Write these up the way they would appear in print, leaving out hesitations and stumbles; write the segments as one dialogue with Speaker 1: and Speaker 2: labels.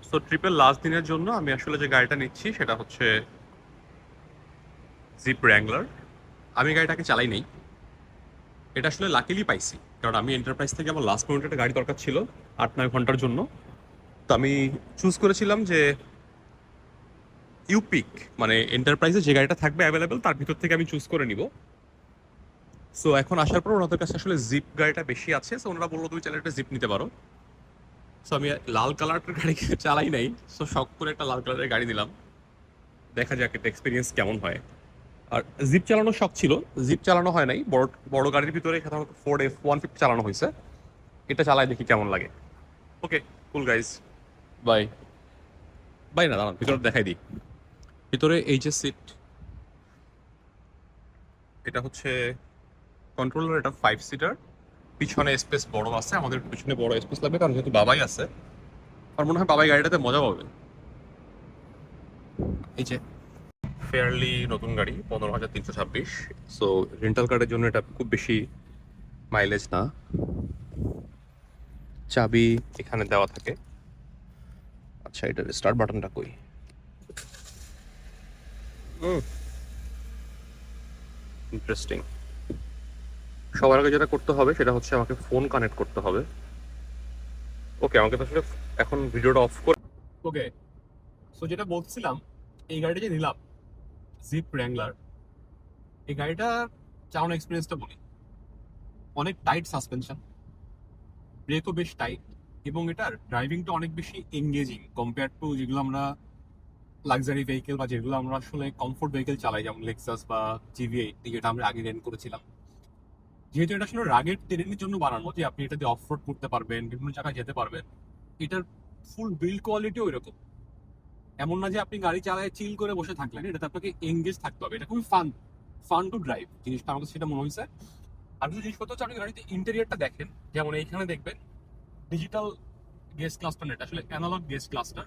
Speaker 1: So ট্রিপের last দিনের জন্য আমি আসলে যে গাড়িটা নিচ্ছি সেটা হচ্ছে জিপ র্যাঙ্গলার। আমি গাড়িটাকে চালাই নেই, এটা আসলে লাকিলি পাইছি, কারণ আমি এন্টারপ্রাইজ থেকে আমার লাস্ট মোমেন্টে একটা গাড়ি দরকার ছিল 8-9 ঘন্টার জন্য। তো আমি চুজ করেছিলাম যে ইউপিক, মানে এন্টারপ্রাইজে যে গাড়িটা থাকবে অ্যাভেলেবেল তার ভিতর থেকে আমি চুজ করে নিব। সো এখন আসার পর ওনাদের কাছে আসলে জিপ গাড়িটা বেশি আছে, সো ওনারা বললো তুমি চাইলে একটা জিপ নিতে পারো। সো আমি লাল কালারের গাড়ি চালাই নাই, সো শখ করে একটা লাল কালারের গাড়ি নিলাম। দেখা যাক এটা এক্সপিরিয়েন্স কেমন হয়। আর জিপ চালানোর শখ ছিল, জিপ চালানো হয় নাই। বড় বড় গাড়ির ভিতরে সাধারণত ফোর্ড F-150 চালানো হয়েছে, এটা চালায় দেখি কেমন লাগে। ওকে, কুল গাইজ, বাই। বাই না, দাঁড়ান ভিতরে দেখাই দিই। ভিতরে এই যে সিট, এটা হচ্ছে কন্ট্রোলার, এটা 5 সিটার। পিছনে স্পেস বড় আছে, আমাদের পিছনে বড় স্পেস লাগবে কারণ যেহেতু বাবাই আছে। আমার মনে হয় বাবাই গাড়িটাতে মজা পাবে। এই যে ফেয়ারলি নতুন গাড়ি, 15,326। সো রেন্টাল কারের জন্য এটা খুব বেশি মাইলেজ না। চাবি এখানে দেওয়া থাকে। আচ্ছা, এটার স্টার্ট বাটনটা কই? ইন্টারেস্টিং। সবার আগে যেটা করতে হবে সেটা হচ্ছে আমাকে ফোন কানেক্ট করতে হবে। ওকে, আমাকে তো আসলে এখন ভিডিওটা অফ করে। ওকে, সো যেটা বলছিলাম, এই গাড়িটা যে নিলাম, জিপ র্যাঙ্গলার, এই গাড়িটার চালানোর এক্সপিরিয়েন্সটা বলি। অনেক টাইট সাসপেনশন, ব্রেকও বেশ টাইট, এবং এটার ড্রাইভিংটা অনেক বেশি এঙ্গেজিং কম্পেয়ার টু যেগুলো আমরা লাক্সারি ভেহিকেল বা যেগুলো আমরা আসলে কমফোর্ট ভেহিকেল চালাই, যেমন লেক্সাস বা GV80, যেটা আমরা আগে রেন্ট করেছিলাম। যেহেতু এটা আসলে রাগের টেরেনের জন্য বানানো, যে আপনি এটা দিয়ে অফ রোড করতে পারবেন, বিভিন্ন জায়গায় যেতে পারবেন, এটার ফুল বিল্ড কোয়ালিটিও এরকম। এমন না যে আপনি গাড়ি চালায় চিল করে বসে থাকলেন, এটাতে আপনাকে এঙ্গেজ থাকতে হবে। এটা খুবই ফান, ফান টু ড্রাইভ জিনিসটা আমাকে সেটা মনে হয়েছে। আর কিছু জিনিসপত্র হচ্ছে, আপনি গাড়িতে ইন্টেরিয়রটা দেখেন, যেমন এইখানে দেখবেন ডিজিটাল গেজ ক্লাস্টার, এটা আসলে অ্যানালগ গেজ ক্লাস্টার।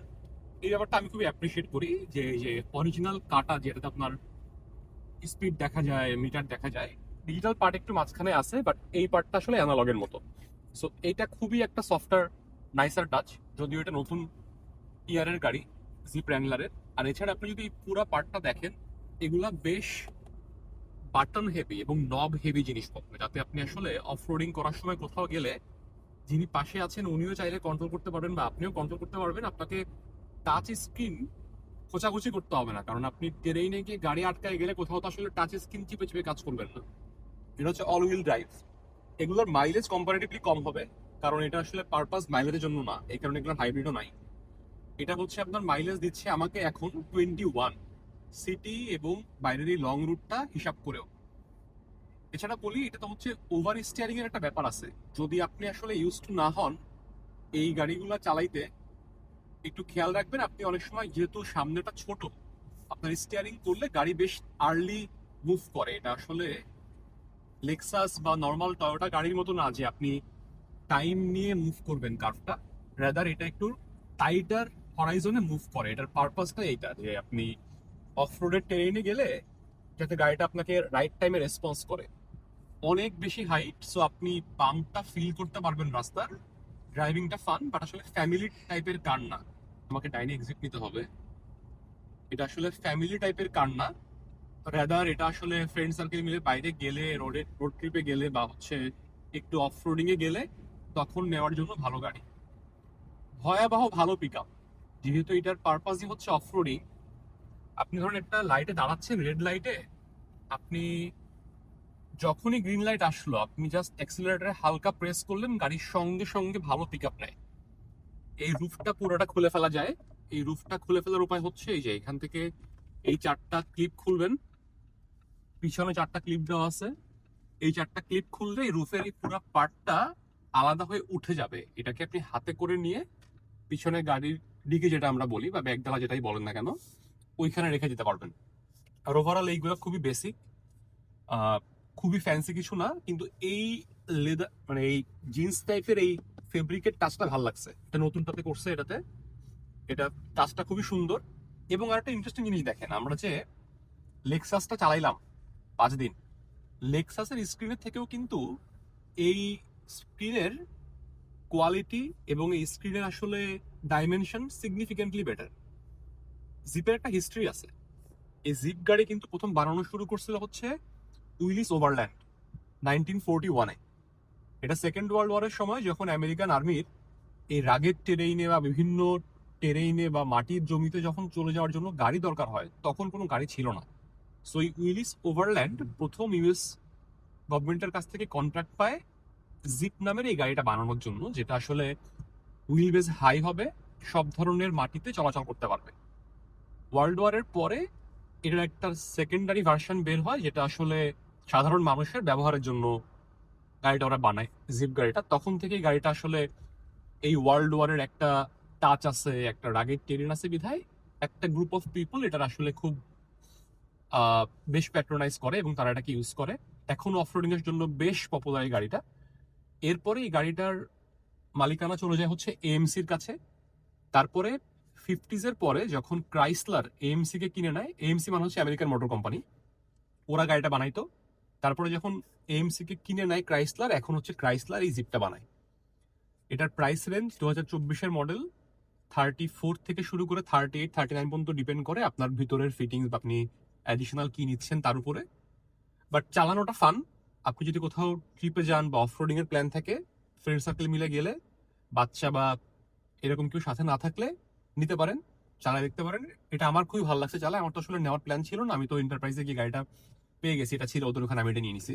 Speaker 1: এই ব্যাপারটা আমি খুবই অ্যাপ্রিসিয়েট করি, যে এই যে অরিজিনাল কাটা যেটাতে আপনার স্পিড দেখা যায়, মিটার দেখা যায়, ডিজিটাল পার্ট একটু মাঝখানে আছে, বাট এই পার্টটা আসলে অ্যানালগের মতো। সো এইটা খুবই একটা সফটওয়্যার নাইসার টাচ, যদিও এটা নতুন ইয়ারের গাড়ি, জিপ র্যাঙ্গলারের। আর এছাড়া আপনি যদি পুরো পার্টটা দেখেন, এগুলা বেশ বাটন হেভি এবং নব হেভি জিনিসপত্র, যাতে আপনি আসলে অফ রোডিং করার সময় কোথাও গেলে যিনি পাশে আছেন উনিও চাইলে কন্ট্রোল করতে পারবেন, বা আপনিও কন্ট্রোল করতে পারবেন। আপনাকে টাচ স্ক্রিন খোঁচাখুচি করতে হবে না, কারণ আপনি ট্রেনে গিয়ে গাড়ি আটকায় গেলে কোথাও তো আসলে টাচ স্ক্রিন চিপে চিপে কাজ করবেন না। এটা হচ্ছে অল হুইল ড্রাইভ। এগুলোর মাইলেজ কম্পারেটিভলি কম হবে, কারণ এটা আসলে পারপাস মাইলেজের জন্য না, এই কারণে এগুলোর হাইব্রিডও নাই। এটা হচ্ছে আপনার মাইলেজ দিচ্ছে আমাকে এখন 21, সিটি এবং বাইরের লং রুটটা হিসাব করেও। এছাড়া বলি, এটা তো হচ্ছে ওভার স্টিয়ারিং এর একটা ব্যাপার আছে। যদি আপনি আসলে ইউজ টু না হন এই গাড়িগুলো চালাইতে, একটু খেয়াল রাখবেন। আপনি অনেক সময় যেহেতু সামনেটা ছোট, আপনার স্টিয়ারিং করলে গাড়ি বেশ আর্লি মুভ করে। এটা আসলে লেক্সাস বা নর্মাল টয়োটা গাড়ির মতো না যে আপনি টাইম নিয়ে মুভ করবেন কার্ভটা। রাদার এটা একটু টাইটার হরাইজনে মুভ করে। এটার পারপাসটা এইটা, যে আপনি অফ রোডের টেরেনে গেলে যাতে গাড়িটা আপনাকে রাইট টাইমে রেসপন্স করে। অনেক বেশি হাইট, সো আপনি পাম্পটা ফিল করতে পারবেন রাস্তার। ড্রাইভিংটা ফান, বাট আসলে ফ্যামিলি টাইপের কার না। আমাকে ডাইনে এক্সিট নিতে হবে। এটা আসলে ফ্যামিলি টাইপের কার না, রাদার এটা আসলে ফ্রেন্ড সার্কেল মিলে বাইরে গেলে, রোড ট্রিপে গেলে, বা হচ্ছে একটু অফ রোডিং এ গেলে তখন নেওয়ার জন্য ভালো গাড়ি। ভয়াবহ ভালো পিক আপ, যেহেতু এটার পারপাসই হচ্ছে অফ রোডিং। আপনি ধরুন একটা লাইটে দাঁড়াচ্ছেন, রেড লাইটে, আপনি যখনই গ্রিন লাইট আসলো আপনি জাস্ট অ্যাক্সিলারেটরে হালকা প্রেস করলেন, গাড়ির সঙ্গে সঙ্গে ভালো পিক আপ নেয়। এই রুফটা পুরোটা খুলে ফেলা যায়। এই রুফটা খুলে ফেলার উপায় হচ্ছে এই যে এখান থেকে এই 4টা ক্লিপ খুলবেন, পিছনে 4টা ক্লিপ দেওয়া আছে। এই 4টা ক্লিপ খুললে এই রুফের এই পুরো পার্টটা আলাদা হয়ে উঠে যাবে। এটাকে আপনি হাতে করে নিয়ে পিছনে গাড়ির দিকে, যেটা আমরা বলি, বা ব্যাগডালা যেটাই বলেন না কেন, ওইখানে রেখে দিতে পারবেন। আর ওভারঅল এইগুলো খুবই বেসিক, খুবই ফ্যান্সি কিছু না, কিন্তু এই লেদার মানে এই জিন্স টাইপের এই ফেব্রিকের টাচটা ভালো লাগছে। এটা নতুনটাতে করছে এটাতে, এটা টাচটা খুবই সুন্দর। এবং আরেকটা ইন্টারেস্টিং জিনিস দেখেন, আমরা যে লেক্সাসটা চালাইলাম 5 দিন, লেক্সাসের স্ক্রিনের থেকেও কিন্তু এই স্ক্রিনের কোয়ালিটি এবং এই স্ক্রিনের আসলে ডাইমেনশন সিগনিফিকেন্টলি বেটার। জিপের একটা হিস্ট্রি আছে। এই জিপ গাড়ি কিন্তু প্রথম বানানো শুরু করছিল হচ্ছে উইলিস ওভারল্যান্ড 1941-এ। এটা সেকেন্ড ওয়ার্ল্ড ওয়ারের সময় যখন আমেরিকান আর্মির এই রাগের টেরেইনে বা বিভিন্ন টেরেইনে বা মাটির জমিতে যখন চলে যাওয়ার জন্য গাড়ি দরকার হয়, তখন কোনো গাড়ি ছিল না। সো এই উইলিস ওভারল্যান্ড প্রথম ইউএস গভর্নমেন্টের কাছ থেকে কন্ট্রাক্ট পায় জিপ নামের এই গাড়িটা বানানোর জন্য, যেটা আসলে হুইল বেস হাই হবে, সব ধরনের মাটিতে চলাচল করতে পারবে। ওয়ার্ল্ড ওয়ারের পরে এটার একটা সেকেন্ডারি ভার্সন বের হয়, যেটা আসলে সাধারণ মানুষের ব্যবহারের জন্য গাড়িটা ওরা বানায়, জিপ গাড়িটা। তখন থেকেই গাড়িটা আসলে এই ওয়ার্ল্ড ওয়ারের একটা টাচ আছে, একটা রাগের টেরিন আছে বিধায় একটা গ্রুপ অফ পিপল এটার আসলে খুব বেশ প্যাট্রোনাইজ করে এবং তারা এটাকে ইউজ করে। এখন অফরোডিং এর জন্য বেশ পপুলার এই গাড়িটা। এরপরে এই গাড়িটার মালিকানা চলে যায় হচ্ছে এএমসির কাছে। তারপরে 50s পরে যখন ক্রাইসলার এএমসি কে কিনে নেয়, এএমসি মানে হচ্ছে আমেরিকান মোটর কোম্পানি, ওরা গাড়িটা বানাইতো। তারপরে যখন এএমসি কে কিনে নেয় ক্রাইসলার, এখন হচ্ছে ক্রাইসলার এই জিপটা বানায়। এটার প্রাইস রেঞ্জ 2024-এর মডেল 34 থেকে শুরু করে 38, 39 পর্যন্ত ডিপেন্ড করে আপনার ভিতরের ফিটিংস বা আপনি অ্যাডিশনাল কি নিচ্ছেন তার উপরে। বাট চালানোটা ফান। আপনি যদি কোথাও ট্রিপে যান বা অফরোডিং এর প্ল্যান থাকে, ফ্রেন্ড সার্কেল মিলে গেলে, বাচ্চা বা এরকম কেউ সাথে না থাকলে নিতে পারেন, চালায় দেখতে পারেন। এটা আমার খুবই ভালো লাগছে চালায়। আমার তো আসলে নেওয়ার প্ল্যান ছিল না, আমি তো এন্টারপ্রাইজে গিয়ে গাড়িটা পেয়ে গেছি, এটা ছিল ওদের ওখানে, আমি এটা নিয়ে নিছি।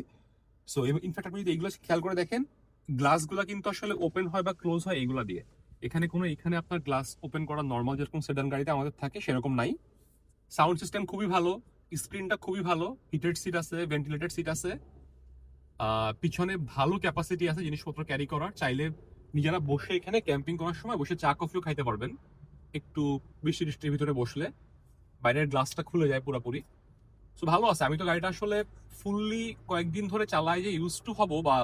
Speaker 1: সো ইনফ্যাক্ট আপনি যদি এগুলো খেয়াল করে দেখেন, গ্লাসগুলো কিন্তু আসলে ওপেন হয় বা ক্লোজ হয় এগুলো দিয়ে। এখানে আপনার গ্লাস ওপেন করা নর্মাল যেরকম সেডান গাড়িতে আমাদের থাকে সেরকম নাই। সাউন্ড সিস্টেম খুবই ভালো, স্ক্রিনটা খুবই ভালো, হিটেড সিট আছে, ভেন্টিলেটেড সিট আছে, পিছনে ভালো ক্যাপাসিটি আছে জিনিসপত্র ক্যারি করার। চাইলে নিজেরা বসে এখানে ক্যাম্পিং করার সময় বসে চা কফিও খাইতে পারবেন একটু বৃষ্টি বৃষ্টির ভিতরে বসলে। বাইরের গ্লাসটা খুলে যায় পুরোপুরি। সো ভালো আছে। আমি তো গাড়িটা আসলে ফুললি কয়েকদিন ধরে চালাই যে ইউজ টু হবো বা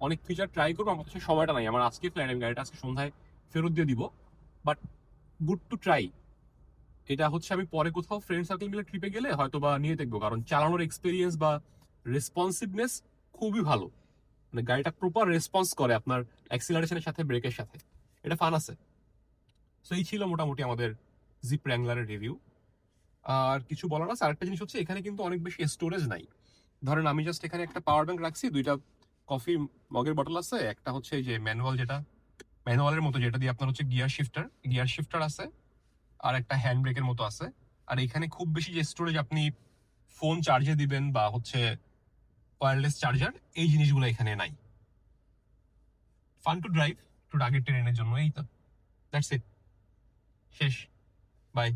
Speaker 1: অনেক ফিচার ট্রাই করবো, আমার কাছে সময়টা নাই। আমার আজকে প্ল্যান, আমি গাড়িটা আজকে সন্ধ্যায় ফেরত দিয়ে দিব। But good to try. এটা হচ্ছে আমি পরে কোথাও ফ্রেন্ড সার্কেল মিলে ট্রিপে গেলে হয়তো বা নিয়ে দেখবো, কারণ চালানোর এক্সপিরিয়েন্স বা রেসপন্সিভনেস খুবই ভালো। মানে গাড়িটা প্রপার রেসপন্স করে আপনার অ্যাক্সিলারেশনের সাথে, ব্রেকের সাথে। এটা ফান আছে। সো এই ছিল মোটামুটি আমাদের জিপ র্যাঙ্গলারের রিভিউ। আর কিছু বলার আছে, আরেকটা জিনিস হচ্ছে এখানে কিন্তু অনেক বেশি স্টোরেজ নাই। ধরেন আমি জাস্ট এখানে একটা পাওয়ার ব্যাংক রাখছি, দুইটা কফি মগের বটল আছে, একটা হচ্ছে এই যে ম্যানুয়ালের মতো যেটা দিয়ে আপনার হচ্ছে গিয়ার শিফটার আছে, আর একটা হ্যান্ড ব্রেকের মতো আছে। আর এখানে খুব বেশি যে স্টোরেজ আপনি ফোন চার্জে দিবেন বা হচ্ছে ওয়্যারলেস চার্জার, এই জিনিসগুলো এখানে নাই। ফান টু ড্রাইভ, একটু রাগের ট্রেনের জন্য। এই তো, দ্যাটস ইট, শেষ, বাই।